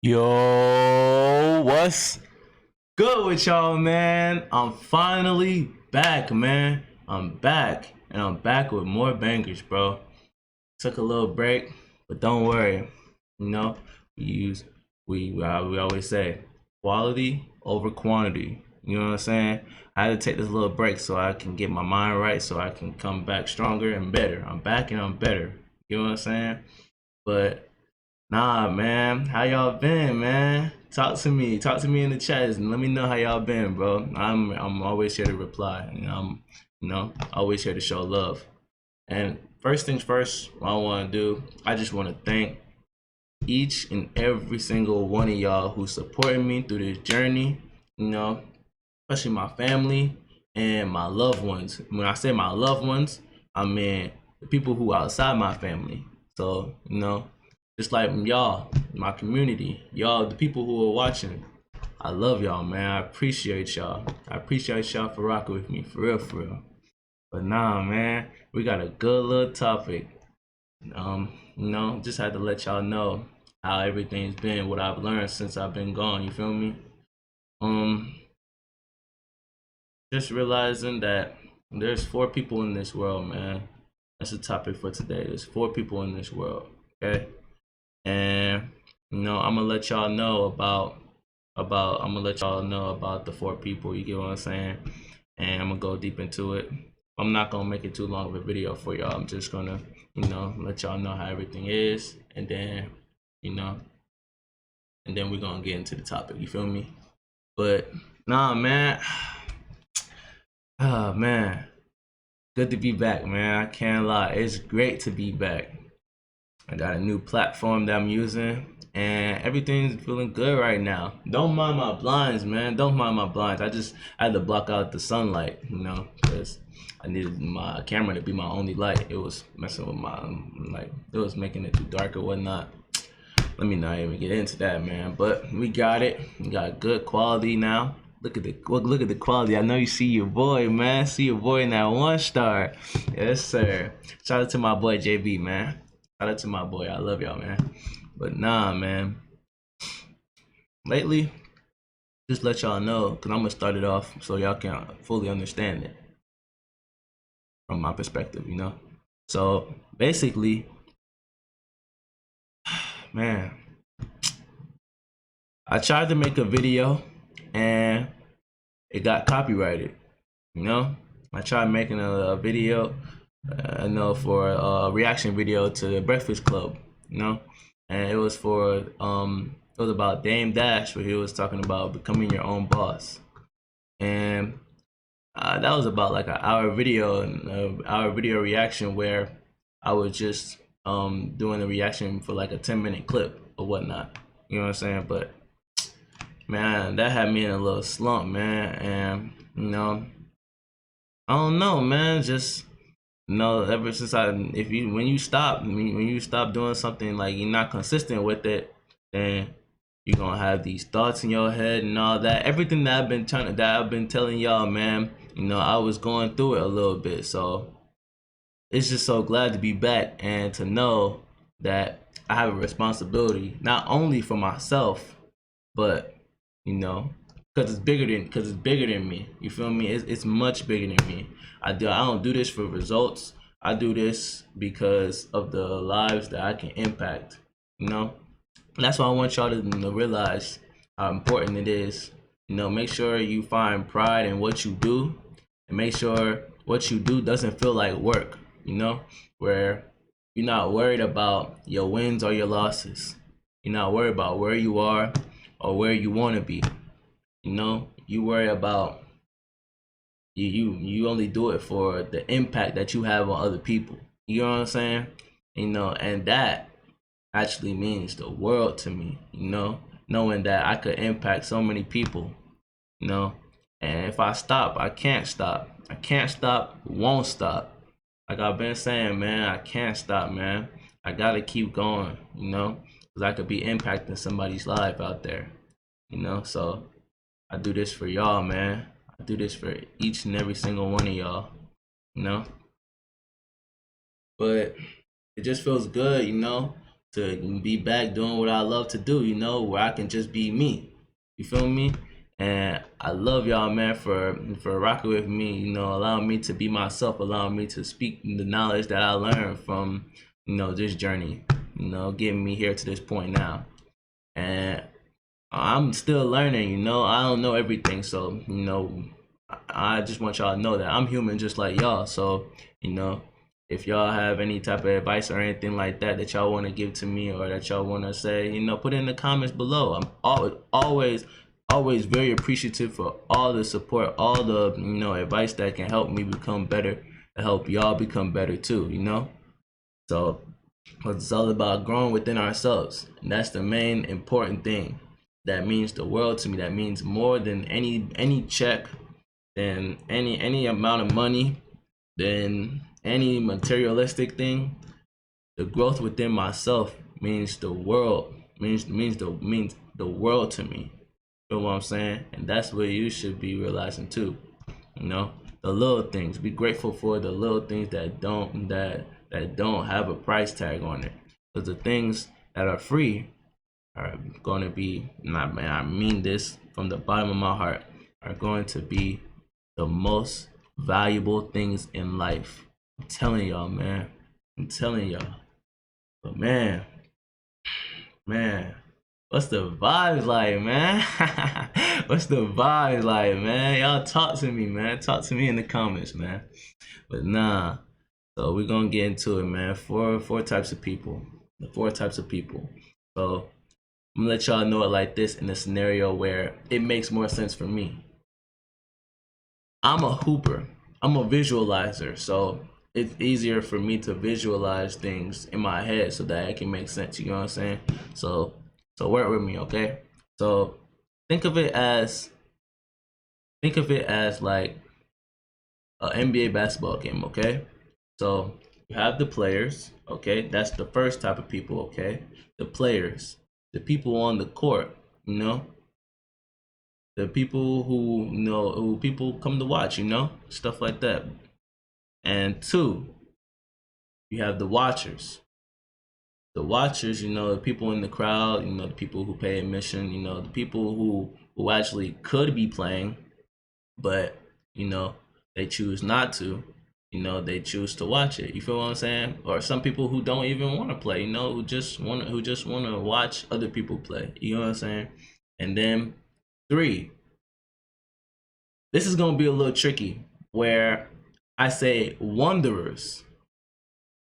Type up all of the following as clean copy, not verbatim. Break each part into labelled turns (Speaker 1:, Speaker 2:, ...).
Speaker 1: Yo, what's good with y'all, man? I'm finally back, man. I'm back, and I'm back with more bangers, bro. Took a little break, but don't worry. You know, we use we always say quality over quantity. You know what I'm saying? I had to take this little break so I can get my mind right, so I can come back stronger and better. I'm back and I'm better. You know what I'm saying? But nah, man. How y'all been, man? Talk to me. Talk to me in the chat and let me know how y'all been, bro. I'm always here to reply. I'm always here to show love. And first things first, what I want to do, I just want to thank each and every single one of y'all who supported me through this journey. You know, especially my family and my loved ones. When I say my loved ones, I mean the people who are outside my family. So, just like y'all, my community, y'all, the people who are watching, I love y'all, man. I appreciate y'all. I appreciate y'all for rocking with me, for real, for real. But nah, man, we got a good little topic. Just had to let y'all know how everything's been, what I've learned since I've been gone. You feel me? Um, just realizing that there's four people in this world, man. That's the topic for today. There's four people in this world, okay? And I'm gonna let y'all know about the four people. You get what I'm saying? And I'm gonna go deep into it. I'm not gonna make it too long of a video for y'all. I'm just gonna let y'all know how everything is, and then we're gonna get into the topic. You feel me? But nah, man. Oh man, good to be back, man. I can't lie. It's great to be back. I got a new platform that I'm using, and everything's feeling good right now. Don't mind my blinds, man. Don't mind my blinds. I had to block out the sunlight, because I needed my camera to be my only light. It was messing with my it was making it too dark or whatnot. Let me not even get into that, man. But we got it. We got good quality now. Look at the quality. I know you see your boy, man. See your boy in that 1 star. Yes, sir. Shout out to my boy JB, man. Shout out to my boy. I love y'all, man. But nah, man. Lately, just let y'all know, because I'm going to start it off so y'all can fully understand it from my perspective, So, basically, man, I tried to make a video and it got copyrighted, I tried making a video, for a reaction video to the Breakfast Club, and it was about Dame Dash, where he was talking about becoming your own boss, and that was about like an hour video reaction where I was just doing a reaction for like a 10-minute clip or whatnot, you know what I'm saying? But man, that had me in a little slump, man, and I don't know, man. Just ever since when you stop doing something, like you're not consistent with it, then you're gonna have these thoughts in your head and all that. Everything that I've been telling y'all, man. I was going through it a little bit, so it's just so glad to be back and to know that I have a responsibility not only for myself, but because it's bigger than me. You feel me? It's much bigger than me. I don't do this for results. I do this because of the lives that I can impact. And that's why I want y'all to realize how important it is. Make sure you find pride in what you do, and make sure what you do doesn't feel like work. Where you're not worried about your wins or your losses. You're not worried about where you are or where you want to be. You worry about you only do it for the impact that you have on other people. You know what I'm saying? And that actually means the world to me, knowing that I could impact so many people, and if I stop, I can't stop. I can't stop, won't stop. Like I've been saying, man, I can't stop, man. I gotta keep going, because I could be impacting somebody's life out there, so I do this for y'all, man. I do this for each and every single one of y'all, But it just feels good, to be back doing what I love to do, where I can just be me. You feel me? And I love y'all, man, for rocking with me, allowing me to be myself, allowing me to speak the knowledge that I learned from, this journey, getting me here to this point now. And I'm still learning, I don't know everything. So, I just want y'all to know that I'm human just like y'all. So, if y'all have any type of advice or anything like that that y'all want to give to me or that y'all want to say, put it in the comments below. I'm always very appreciative for all the support, all the, advice that can help me become better and help y'all become better too, So it's all about growing within ourselves. And that's the main important thing. That means the world to me. That means more than any check, than any amount of money, than any materialistic thing. The growth within myself means the world. Means the world to me. You know what I'm saying? And that's what you should be realizing too. The little things. Be grateful for the little things that don't have a price tag on it. Because the things that are free are going to be, I mean this from the bottom of my heart, are going to be the most valuable things in life. I'm telling y'all, man. I'm telling y'all. But man, what's the vibes like, man? What's the vibes like, man? Y'all talk to me, man. Talk to me in the comments, man. But nah. So we're gonna get into it, man. Four types of people. The 4 types of people. So I'm gonna let y'all know it like this in a scenario where it makes more sense for me. I'm a hooper. I'm a visualizer. So it's easier for me to visualize things in my head so that it can make sense. You know what I'm saying? So work with me, okay? So think of it as like an NBA basketball game, okay? So you have the players, okay? That's the first type of people, okay? The players, the people on the court, the people who people come to watch, stuff like that. And 2, you have the watchers. The watchers, the people in the crowd, the people who pay admission, the people who actually could be playing, but they choose not to. They choose to watch it. You feel what I'm saying? Or some people who don't even want to play, who just want to watch other people play. You know what I'm saying? And then 3, this is gonna be a little tricky, where I say wanderers.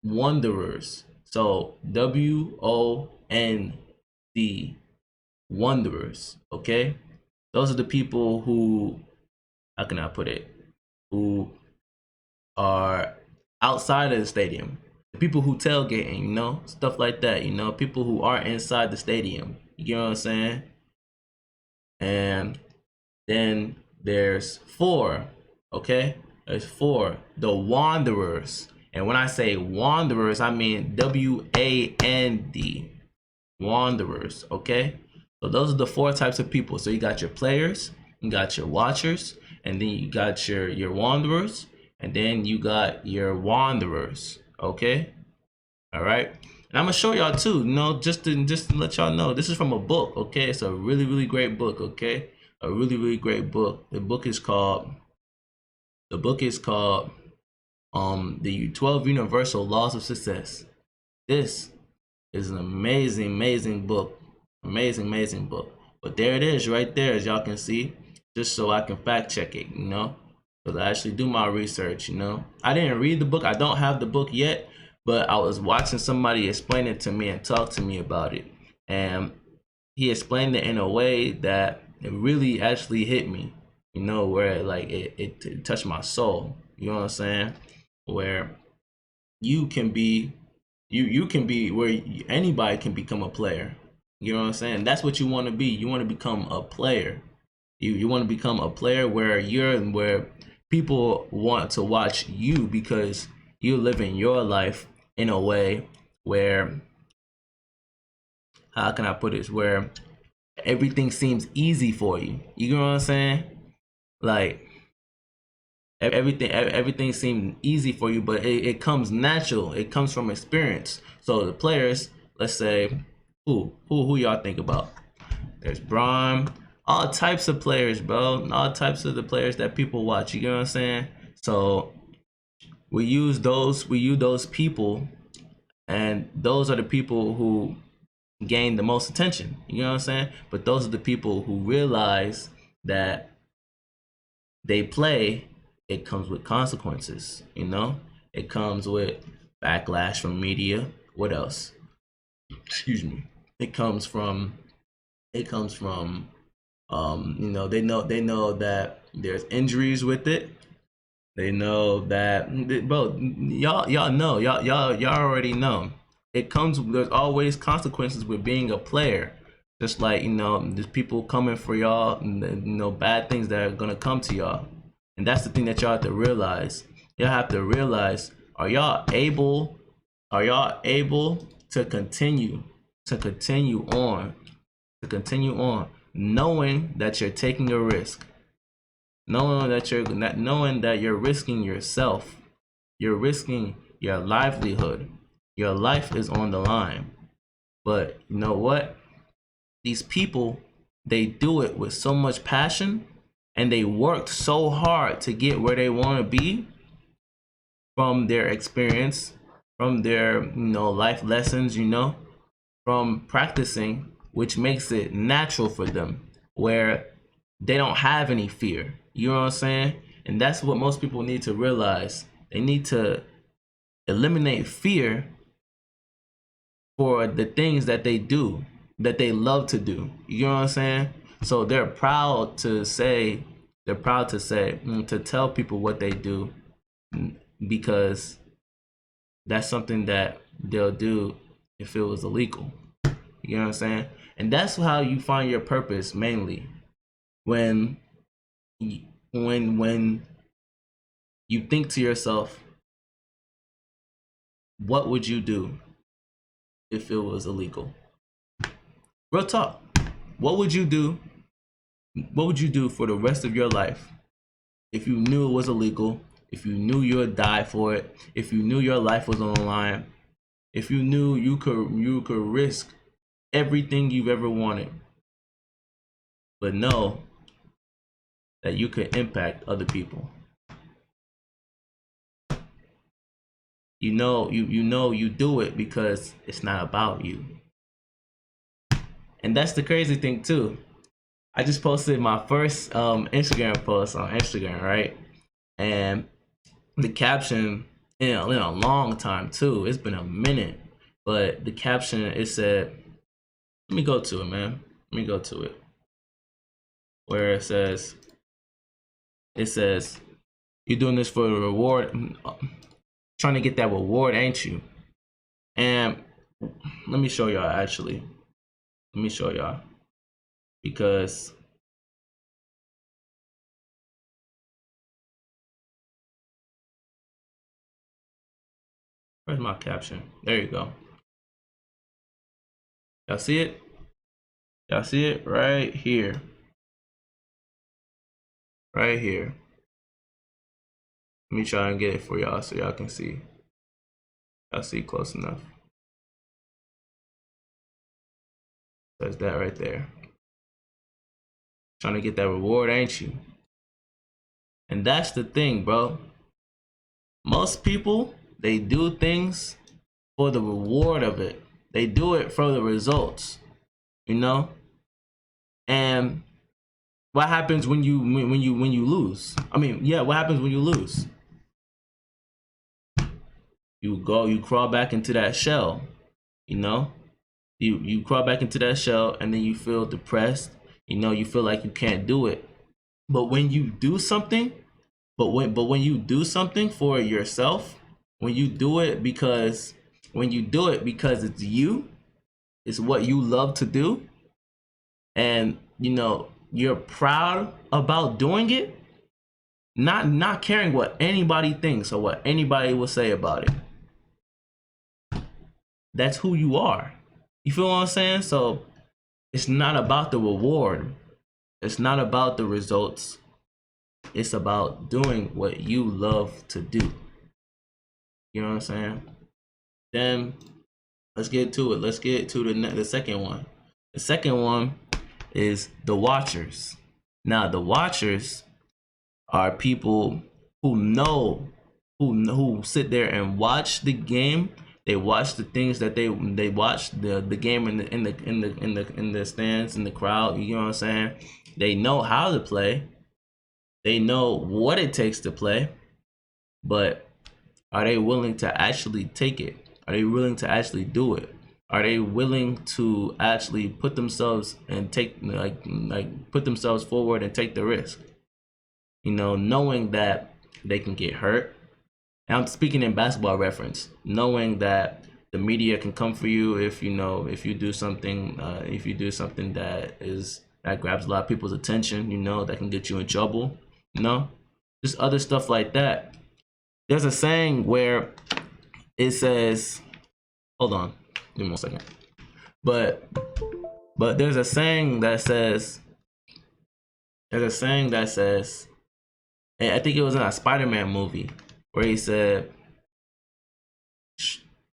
Speaker 1: Wanderers. So WOND, wanderers. Okay, those are the people who, how can I put it, who are outside of the stadium. The people who tailgating, stuff like that. People who are inside the stadium. You know what I'm saying? And then there's 4. Okay, there's 4. The wanderers. And when I say wanderers, I mean WAND. Wanderers, okay? So those are the 4 types of people. So you got your players, you got your watchers, and then you got your wanderers, and then you got your wanderers, okay? All right. And I'm gonna show y'all too, just to let y'all know, this is from a book, okay? It's a really, really great book, okay? A really, really great book. The book is called the 12 Universal Laws of Success. This is an amazing book. Amazing book. But there it is right there, as y'all can see, just so I can fact check it, because I actually do my research. I didn't read the book. I don't have the book yet, but I was watching somebody explain it to me and talk to me about it. And he explained it in a way that it really actually hit me, where like it touched my soul. You know what I'm saying? Where you can be where anybody can become a player. You know what I'm saying? That's what you want to be. You want to become a player. You want to become a player where people want to watch you because you're living your life in a way where, how can I put it, where everything seems easy for you. You know what I'm saying? Like everything seems easy for you, but it comes natural. It comes from experience. So the players, let's say, who y'all think about? There's Braun, all types of players, bro. All types of the players that people watch. You get what I'm saying? So we use those people, and those are the people who gain the most attention. You know what I'm saying? But those are the people who realize that they play, it comes with consequences, you know? It comes with backlash from media. What else? Excuse me. It comes from you know, they know that there's injuries with it. They know that, bro, y'all know, y'all already know. It comes, there's always consequences with being a player. Just like, you know, there's people coming for y'all, and you know, bad things that are gonna come to y'all. And that's the thing that y'all have to realize. Y'all have to realize, are y'all able to continue on, knowing that you're taking a risk, knowing that you're risking yourself, you're risking your livelihood, your life is on the line. But you know what? These people, they do it with so much passion, and they worked so hard to get where they want to be, from their experience, from their, you know, life lessons, you know, from practicing, which makes it natural for them, where they don't have any fear. You know what I'm saying? And that's what most people need to realize. They need to eliminate fear for the things that they do, that they love to do. You know what I'm saying? So they're proud to to tell people what they do, because that's something that they'll do if it was illegal. You know what I'm saying? And that's how you find your purpose, mainly when when you think to yourself, what would you do if it was illegal? Real talk. What would you do? What would you do for the rest of your life if you knew it was illegal? If you knew you would die for it? If you knew your life was on the line? If you knew you could risk everything you've ever wanted, but know that you could impact other people? You know you do it because it's not about you. And that's the crazy thing too. I just posted my first Instagram post on Instagram, right? And the caption, in a long time too, it's been a minute, but the caption, it said, let me go to it, man. Let me go to it. Where it says, you're doing this for the reward, trying to get that reward, ain't you? And let me show y'all, actually. Let me show y'all, because where's my caption? There you go. Y'all see it? Y'all see it right here. Right here. Let me try and get it for y'all so y'all can see. Y'all see close enough. That's that right there. Trying to get that reward, ain't you? And that's the thing, bro. Most people, they do things for the reward of it. They do it for the results, you know? And what happens when you lose? I mean, yeah, what happens when you lose? You crawl back into that shell, you know? You crawl back into that shell, and then you feel depressed, you know, you feel like you can't do it. But when you do something, when you do something for yourself, when you do it because it's you, it's what you love to do, and you know, you're proud about doing it, not caring what anybody thinks or what anybody will say about it. That's who you are. You feel what I'm saying? So it's not about the reward. It's not about the results. It's about doing what you love to do. You know what I'm saying? Then let's get to it. Let's get to the second one. The second one is the watchers. Now, the watchers are people who know, who sit there and watch the game. They watch the things that they watch the game in the stands, in the crowd. You know what I'm saying? They know how to play. They know what it takes to play, but are they willing to actually take it? Are they willing to actually do it? Are they willing to actually put themselves and take put themselves forward and take the risk? You know, knowing that they can get hurt. And I'm speaking in basketball reference, knowing that the media can come for you if if you do something that grabs a lot of people's attention, that can get you in trouble, just other stuff like that. There's a saying where it says, hold on, give me 1 second. But there's a saying that says, and I think it was in a Spider-Man movie, where he said,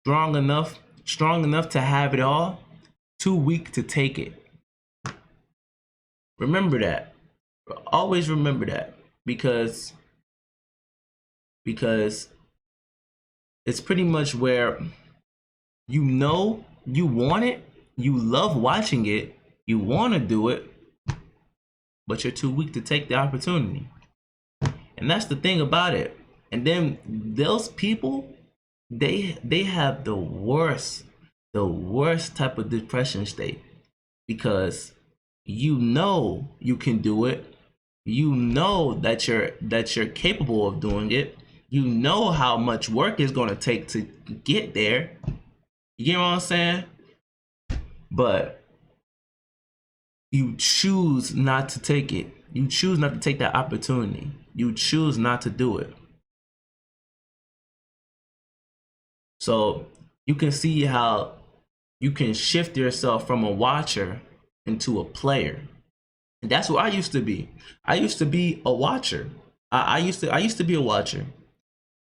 Speaker 1: strong enough to have it all, too weak to take it. Remember that. Always remember that, because it's pretty much where you want it, you love watching it, you want to do it, but you're too weak to take the opportunity. And that's the thing about it. And then those people, they have the worst type of depression state, because you can do it, that you're capable of doing it, how much work it's going to take to get there. You get what I'm saying? But you choose not to take it. You choose not to take that opportunity. You choose not to do it. So you can see how you can shift yourself from a watcher into a player. And that's what I used to be. I used to be a watcher. I used to be a watcher.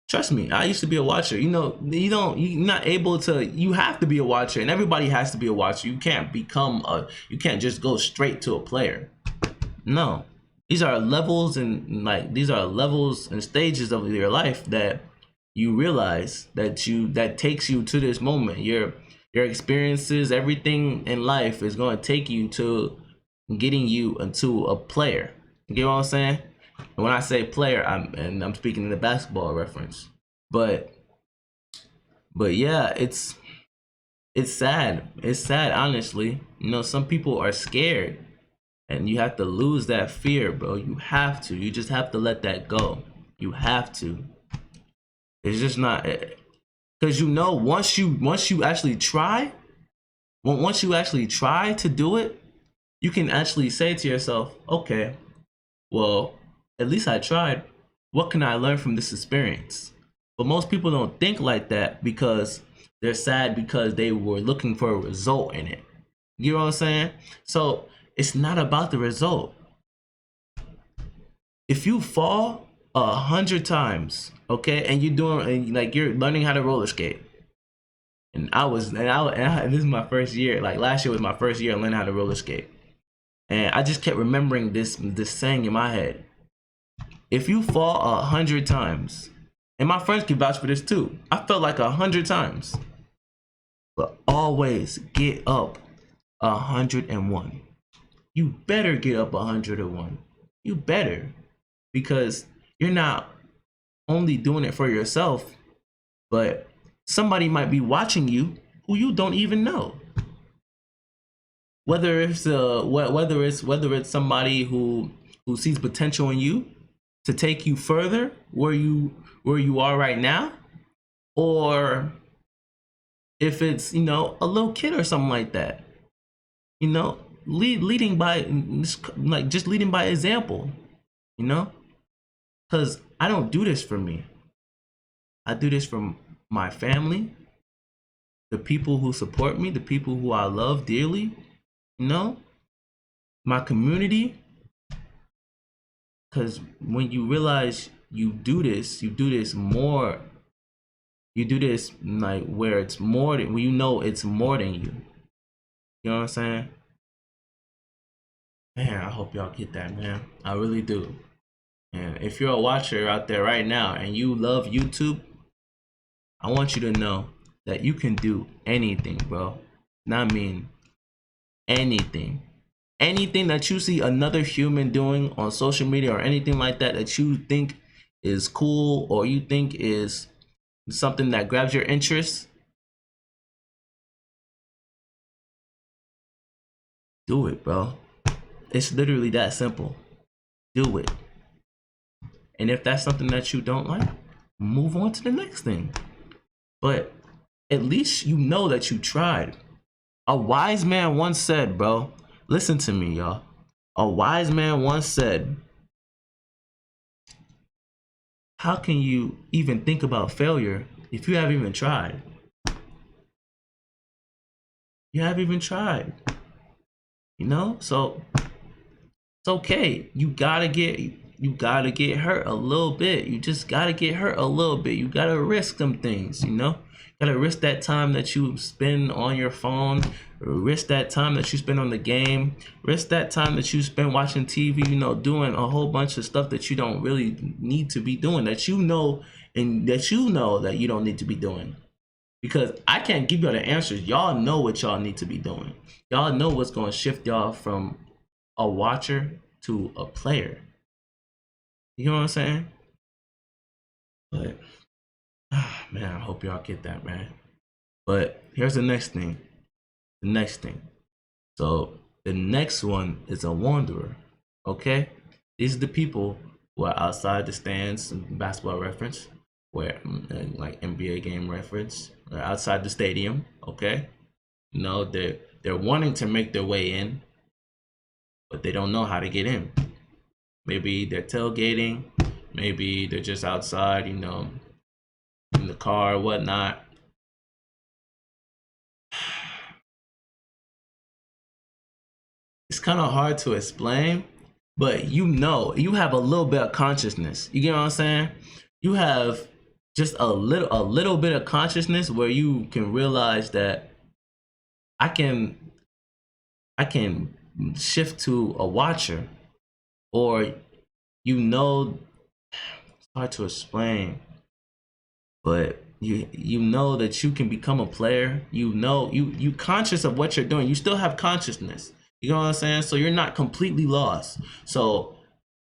Speaker 1: Trust me, I used to be a watcher. You're not able to, you have to be a watcher, and everybody has to be a watcher. You can't just go straight to a player. No. These are levels and stages of your life that you realize that takes you to this moment. Your experiences, everything in life is going to take you to getting you into a player. You get what I'm saying? And when I say player, I'm speaking in the basketball reference. But yeah, it's sad. It's sad, honestly. Some people are scared, and you have to lose that fear, bro. You have to. You just have to let that go. You have to. It's just not, because once you actually try, to do it, you can actually say to yourself, okay, well, at least I tried. What can I learn from this experience? But most people don't think like that, because they're sad because they were looking for a result in it. You know what I'm saying? So it's not about the result. If you fall 100 times, okay, and you're learning how to roller skate, and this is my first year. Like, last year was my first year learning how to roller skate, and I just kept remembering this saying in my head: if you fall 100 times, and my friends can vouch for this too, I felt like 100 times, but always get up 101. You better get up 101. You better, because you're not only doing it for yourself, but somebody might be watching you who you don't even know. Whether it's somebody who sees potential in you to take you further where you are right now, or if it's a little kid or something like that, leading by example, because I don't do this for me. I do this for my family, the people who support me, the people who I love dearly, my community. Because when you realize you do this more You do this like where it's more than, you know, it's more than you. You know what I'm saying? Man, I hope y'all get that, man. I really do. And if you're a watcher out there right now and you love YouTube, I want you to know that you can do anything, bro. Not mean anything. Anything that you see another human doing on social media or anything like that that you think is cool or you think is something that grabs your interest, do it, bro. It's literally that simple. Do it. And if that's something that you don't like, move on to the next thing. But at least you know that you tried. A wise man once said, bro, listen to me, y'all. A wise man once said, how can you even think about failure if you haven't even tried? You haven't even tried. You know? So it's okay. You gotta get hurt a little bit. You just gotta get hurt a little bit. You gotta risk some things, you know? You gotta risk that time that you spend on your phone, risk that time that you spend on the game, risk that time that you spend watching TV, you know, doing a whole bunch of stuff that you don't really need to be doing, that you know that you don't need to be doing. Because I can't give y'all the answers. Y'all know what y'all need to be doing. Y'all know what's gonna shift y'all from a watcher to a player. You know what I'm saying? But man, I hope y'all get that, man. But here's the next thing. The next thing. So the next one is a wanderer. Okay? These are the people who are outside the stands, basketball reference, where like NBA game reference, or outside the stadium, okay? You know, they're wanting to make their way in, but they don't know how to get in. Maybe they're tailgating, maybe they're just outside, you know, in the car or whatnot. It's kind of hard to explain, but you know, you have a little bit of consciousness. You get what I'm saying? You have just a little bit of consciousness where you can realize that I can shift to a watcher, or you know, it's hard to explain, but you know that you can become a player. You know, you conscious of what you're doing. You still have consciousness. You know what I'm saying? So you're not completely lost. So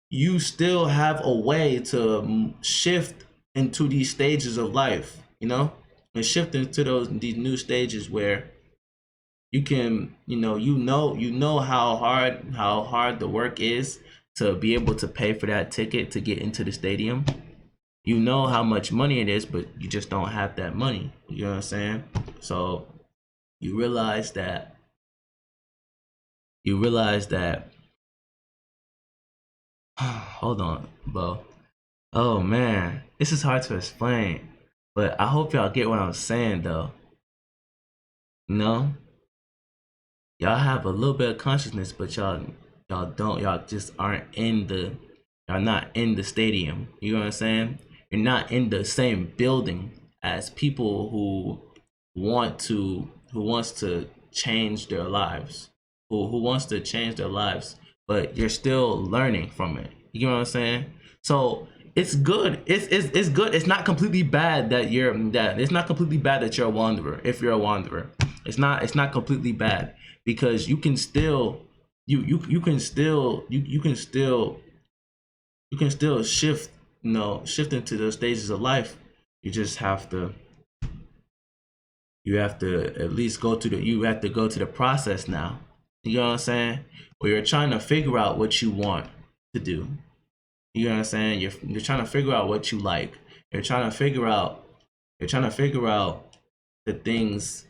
Speaker 1: you still have a way to shift into these stages of life, you know, and shift into these new stages where you can, you know how hard the work is to be able to pay for that ticket to get into the stadium. You know how much money it is, but you just don't have that money. You know what I'm saying? So you realize that hold on, bro. Oh man, this is hard to explain, but I hope y'all get what I'm saying though. You know, y'all have a little bit of consciousness, but y'all just aren't y'all not in the stadium. You know what I'm saying? You're not in the same building as people who wants to change their lives, who wants to change their lives, but you're still learning from it. You know what I'm saying? So it's good. It's good. It's not completely bad that it's not completely bad that you're a wanderer. If you're a wanderer, it's not completely bad, because you can still shift, shift into those stages of life. You just have to at least go to the process now. You know what I'm saying? Where you're trying to figure out what you want to do. You know what I'm saying? You're trying to figure out what you like. You're trying to figure out the things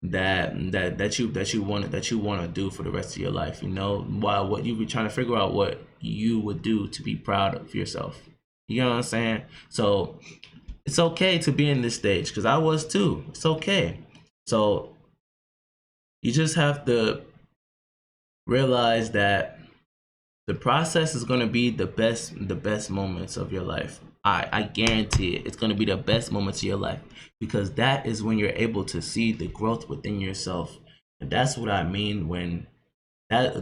Speaker 1: that you want to do for the rest of your life. You know, while what you be trying to figure out what you would do to be proud of yourself. You know what I'm saying? So it's okay to be in this stage, because I was too. It's okay. So you just have to realize that The process is going to be the best moments of your life. I guarantee it. It's going to be the best moments of your life, because that is when you're able to see the growth within yourself. And that's what I mean when that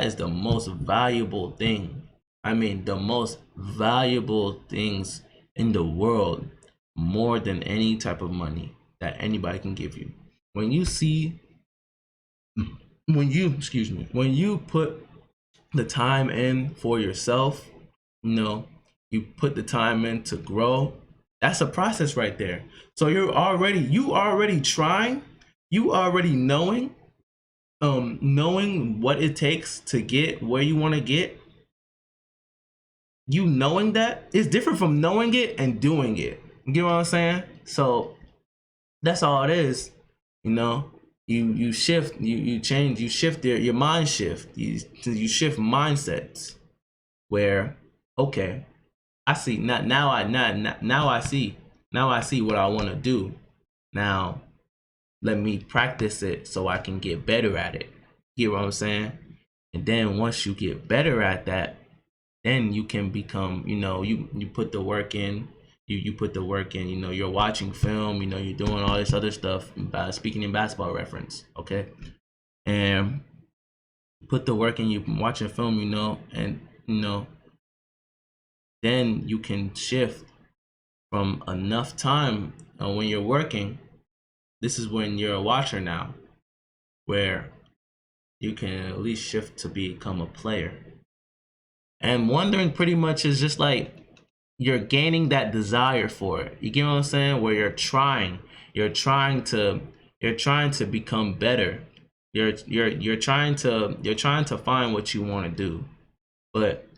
Speaker 1: is the most valuable thing. I mean, the most valuable things in the world, more than any type of money that anybody can give you. When you see, when you put the time in for yourself, you know, you put the time in to grow. That's a process right there. So you already trying, you already knowing what it takes to get where you want to get. You knowing that is different from knowing it and doing it. You get what I'm saying? So that's all it is. You know, you shift, you change, you shift your mind shift. You shift mindsets where, okay, I see now I see what I want to do. Now let me practice it so I can get better at it. You get what I'm saying? And then once you get better at that, then you can become, you put the work in. You put the work in, you're watching film, you're doing all this other stuff, speaking in basketball reference, okay? And put the work in, you watching film, and then you can shift from enough time when you're working. This is when you're a watcher now, where you can at least shift to become a player. And wondering pretty much is just like you're gaining that desire for it. You get what I'm saying? Where you're trying to become better. You're trying to find what you want to do. But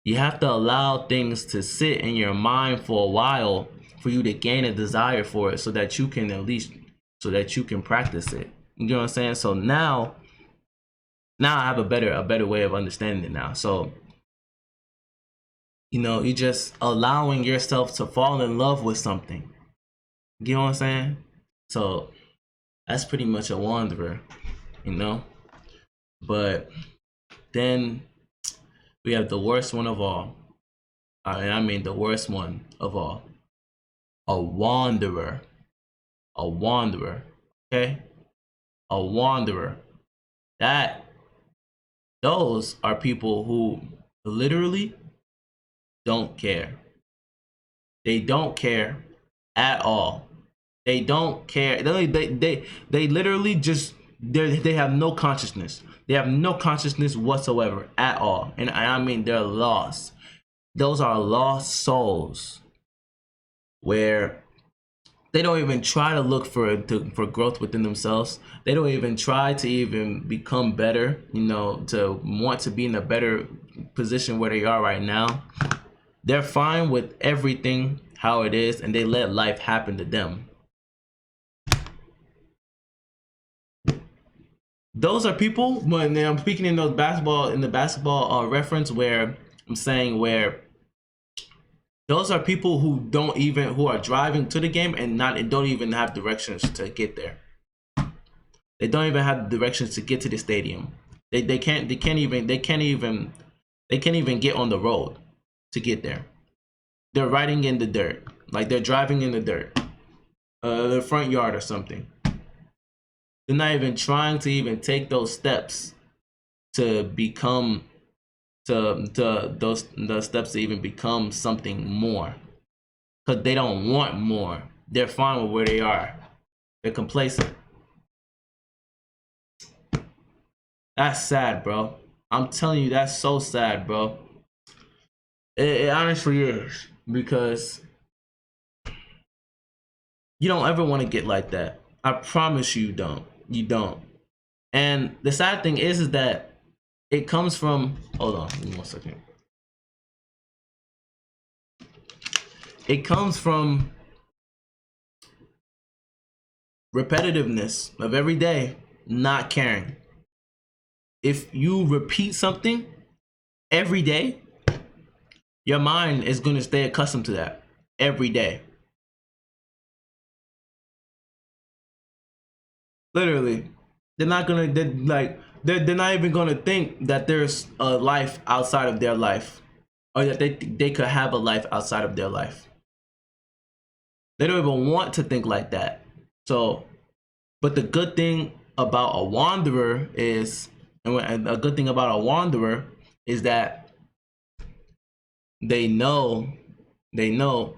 Speaker 1: you have to allow things to sit in your mind for a while for you to gain a desire for it, so that you can practice it. You get what I'm saying? So now I have a better way of understanding it now. So you're just allowing yourself to fall in love with something. You know what I'm saying? So that's pretty much a wanderer, But then we have the worst one of all. I mean the worst one of all. A wanderer. A wanderer. Okay? A wanderer. Those are people who literally don't care. They don't care at all. They don't care. They literally just they have no consciousness. They have no consciousness whatsoever at all. And I mean they're lost. Those are lost souls where they don't even try to look for growth within themselves. They don't even try to even become better, to want to be in a better position where they are right now. They're fine with everything how it is, and they let life happen to them. Those are people, when I'm speaking in the basketball reference, where I'm saying where those are people who are driving to the game and don't even have directions to get there. They don't even have directions to get to the stadium. They can't even get on the road to get there. They're riding in the dirt, like they're driving in the dirt, the front yard or something. They're not even trying to even take those steps to become the steps to even become something more, because they don't want more. They're fine with where they are. They're complacent. That's sad, bro. I'm telling you, that's so sad, bro. It honestly is, because you don't ever want to get like that. I promise you don't. You don't. And the sad thing is that it comes from, hold on, give me 1 second. It comes from repetitiveness of every day not caring. If you repeat something every day, your mind is going to stay accustomed to that every day. Literally. They're they're not even gonna think that there's a life outside of their life, or that they could have a life outside of their life. They don't even want to think like that. So, but the good thing about a wanderer is, and a good thing about a wanderer is that they know, they know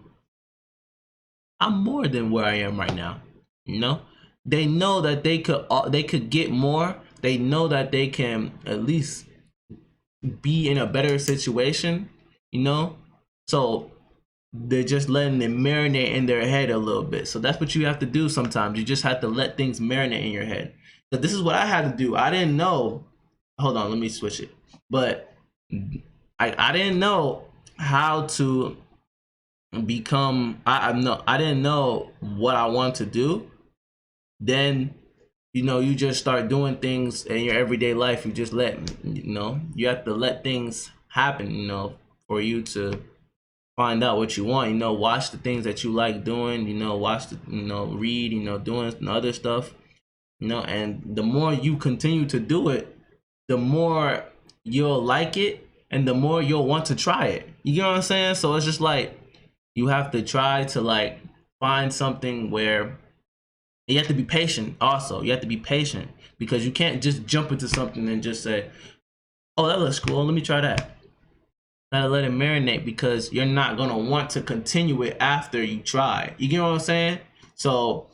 Speaker 1: I'm more than where I am right now. You know, they know that they could get more. They know that they can at least be in a better situation. You know, so they're just letting it marinate in their head a little bit. So that's what you have to do sometimes. You just have to let things marinate in your head. But this is what I had to do. I didn't know. Hold on, let me switch it. But I didn't know how to become. I didn't know what I want to do. Then you just start doing things in your everyday life. You just you have to let things happen. For you to find out what you want. Watch the things that you like doing. Watch the read. Doing other stuff. And the more you continue to do it, the more you'll like it, and the more you'll want to try it. You get what I'm saying? So it's just like you have to try to find something where you have to be patient. Also, you have to be patient because you can't just jump into something and just say, "Oh, that looks cool. Let me try that." Gotta let it marinate because you're not gonna want to continue it after you try. You get what I'm saying? So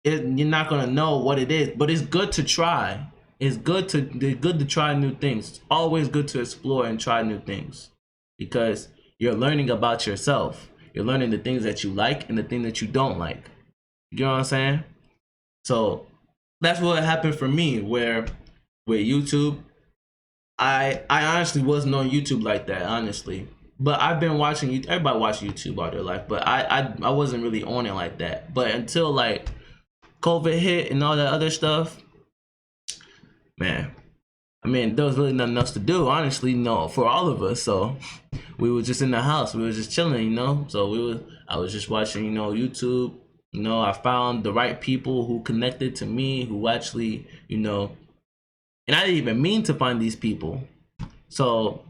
Speaker 1: you're not gonna know what it is, but it's good to try. It's good to try new things. It's always good to explore and try new things because you're learning about yourself. You're learning the things that you like and the things that you don't like. You know what I'm saying? So that's what happened for me. Where with YouTube, I honestly wasn't on YouTube like that, honestly. But I've been watching you. Everybody watch YouTube all their life, but I wasn't really on it like that. But until COVID hit and all that other stuff, man. I mean, there was really nothing else to do, honestly, no, for all of us. So we were just in the house. We were just chilling. So I was just watching, YouTube. I found the right people who connected to me, who actually, and I didn't even mean to find these people. So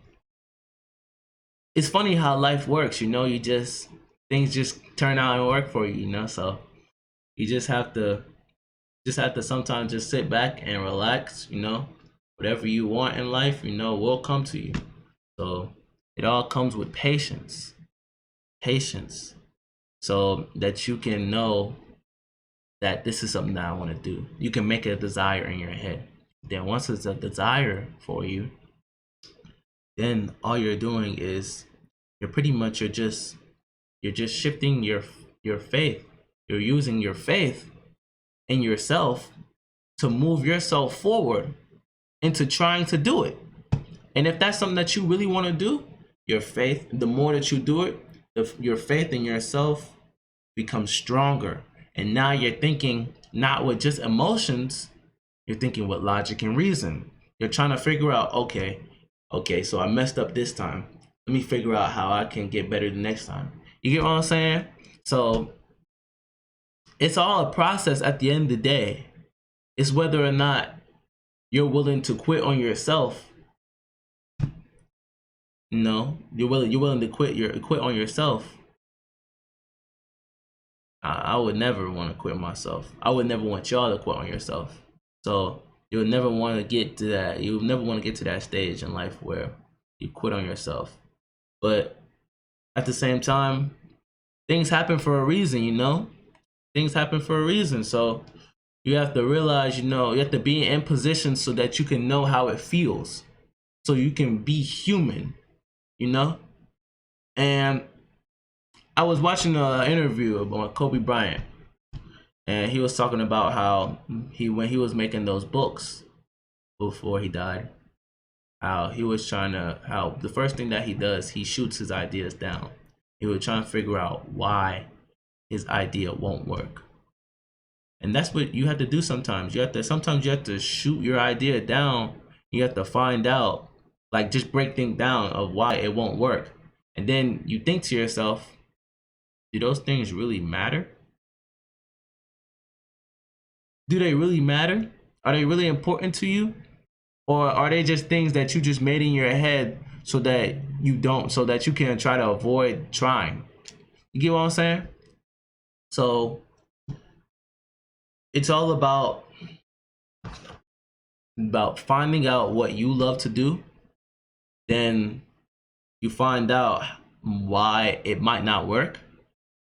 Speaker 1: it's funny how life works, things just turn out and work for you. So you just have to sometimes just sit back and relax. Whatever you want in life, will come to you. So it all comes with patience, so that you can know that this is something that I want to do. You can make a desire in your head. Then once it's a desire for you, then all you're doing is you're just shifting your faith. You're using your faith in yourself to move yourself forward into trying to do it. And if that's something that you really want to do, the more that you do it, your faith in yourself becomes stronger. And now you're thinking not with just emotions, you're thinking with logic and reason. You're trying to figure out, okay, so I messed up this time. Let me figure out how I can get better the next time. You get what I'm saying? So it's all a process at the end of the day. It's whether or not you're willing to quit on yourself. You're willing to quit on yourself. I would never want to quit myself. I would never want y'all to quit on yourself. So you'll never want to get to that. You'll never want to get to that stage in life where you quit on yourself. But at the same time, things happen for a reason. Things happen for a reason. So you have to realize, you have to be in position so that you can know how it feels. So you can be human, And I was watching an interview about Kobe Bryant, and he was talking about how when he was making those books before he died, how the first thing that he does, he shoots his ideas down. He was trying to figure out why his idea won't work. And that's what you have to do sometimes. Sometimes you have to shoot your idea down. You have to find out, just break things down of why it won't work. And then you think to yourself, do those things really matter? Do they really matter? Are they really important to you? Or are they just things that you just made in your head so that so that you can try to avoid trying? You get what I'm saying? So it's all about finding out what you love to do. Then you find out why it might not work.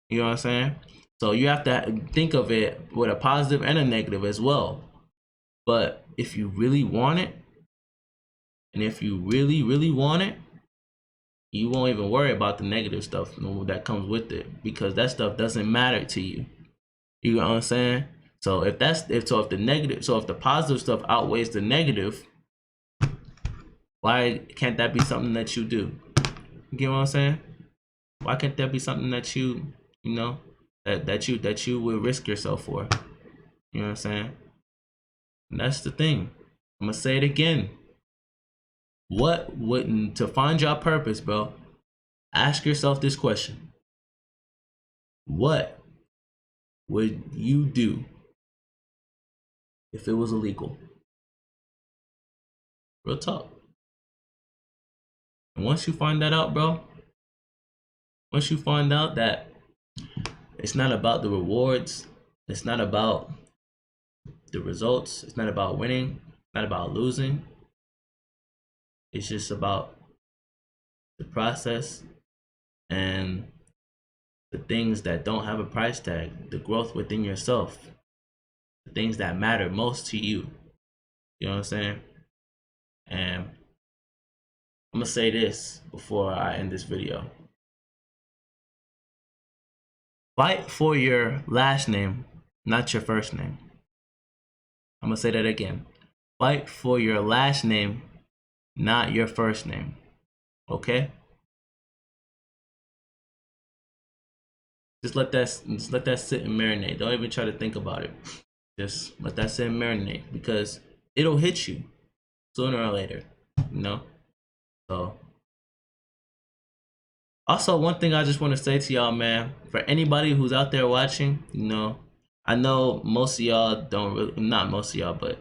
Speaker 1: You know what I'm saying? So you have to think of it with a positive and a negative as well. But if you really want it, and if you really, really want it, you won't even worry about the negative stuff that comes with it, because that stuff doesn't matter to you. You know what I'm saying? So if the positive stuff outweighs the negative, why can't that be something that you do? You get what I'm saying? Why can't that be something that you know, that you would risk yourself for? You know what I'm saying? And that's the thing. I'm gonna say it again. What wouldn't to find your purpose, bro? Ask yourself this question. What would you do if it was illegal? Real talk. And once you find that out, bro, once you find out that it's not about the rewards, it's not about the results, it's not about winning, it's not about losing, it's just about the process and the things that don't have a price tag, the growth within yourself, the things that matter most to you. You know what I'm saying? And I'm gonna say this before I end this video. Fight for your last name, not your first name. I'm gonna say that again. Fight for your last name, not your first name. Okay? Just let that sit and marinate. Don't even try to think about it. Just let that sit and marinate, because it'll hit you sooner or later, you know? So also, one thing I just want to say to y'all, man, for anybody who's out there watching, you know, I know most of y'all don't really, not most of y'all, but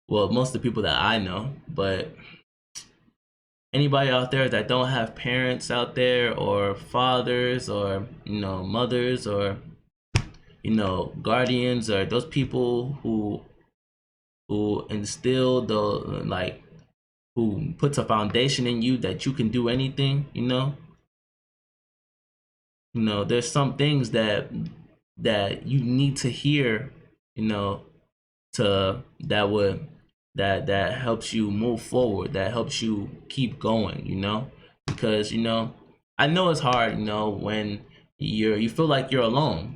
Speaker 1: well, most of the people that I know, but anybody out there that don't have parents out there, or fathers, or, you know, mothers, or, you know, guardians, or those people who instill the, like, who puts a foundation in you that you can do anything, you know, there's some things that you need to hear, you know, to that helps you move forward, that helps you keep going, you know, because, you know, I know it's hard, you know, when you feel like you're alone.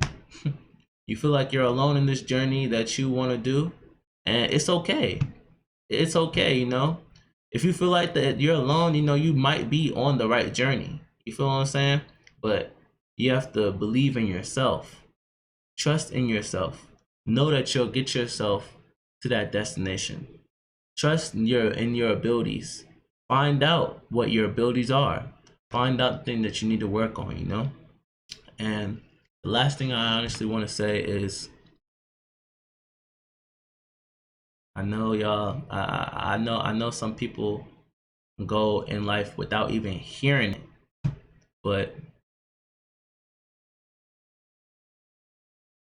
Speaker 1: You feel like you're alone in this journey that you want to do, and it's okay. It's okay, you know. If you feel like that you're alone, you know, you might be on the right journey. You feel what I'm saying? But you have to believe in yourself. Trust in yourself. Know that you'll get yourself to that destination. Trust in your abilities. Find out what your abilities are. Find out the thing that you need to work on, you know? And the last thing I honestly want to say is, I know y'all, I know some people go in life without even hearing it, but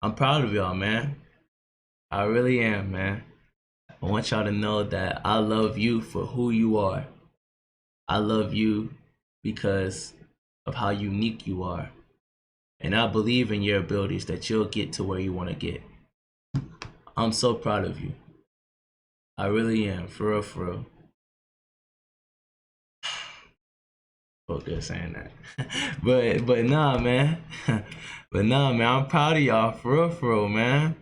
Speaker 1: I'm proud of y'all, man. I really am, man. I want y'all to know that I love you for who you are. I love you because of how unique you are. And I believe in your abilities, that you'll get to where you want to get. I'm so proud of you. I really am, for real, for real. Feel good saying that. but nah, man. But nah, man, I'm proud of y'all, for real, man.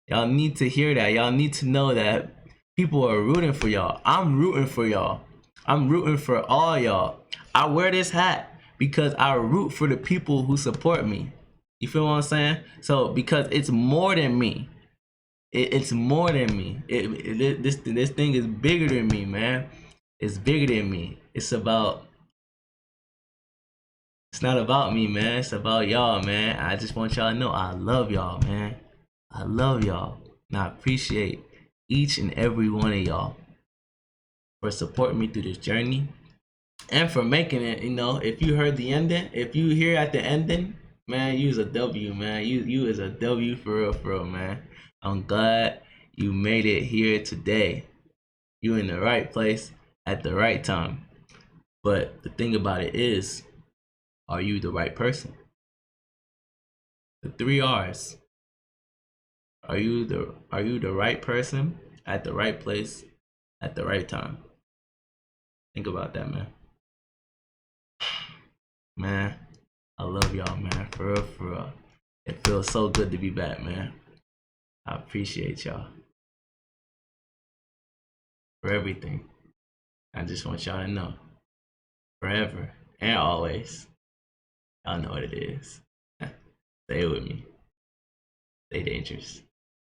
Speaker 1: Y'all need to hear that. Y'all need to know that people are rooting for y'all. I'm rooting for y'all. I'm rooting for all y'all. I wear this hat because I root for the people who support me. You feel what I'm saying? So, because it's more than me. It's more than me. This thing is bigger than me, man. It's bigger than me. It's not about me, man. It's about y'all, man. I just want y'all to know I love y'all, man. I love y'all. And I appreciate each and every one of y'all for supporting me through this journey and for making it. You know, if you heard the ending, if you hear at the ending, man, you is a W, man. You is a W for real, man. I'm glad you made it here today. You in the right place at the right time. But the thing about it is, are you the right person? The 3 R's. Are you the right person at the right place at the right time? Think about that, man. Man, I love y'all, man. For real, for real. It feels so good to be back, man. I appreciate y'all for everything. I just want y'all to know, forever and always, y'all know what it is. Stay with me. Stay dangerous.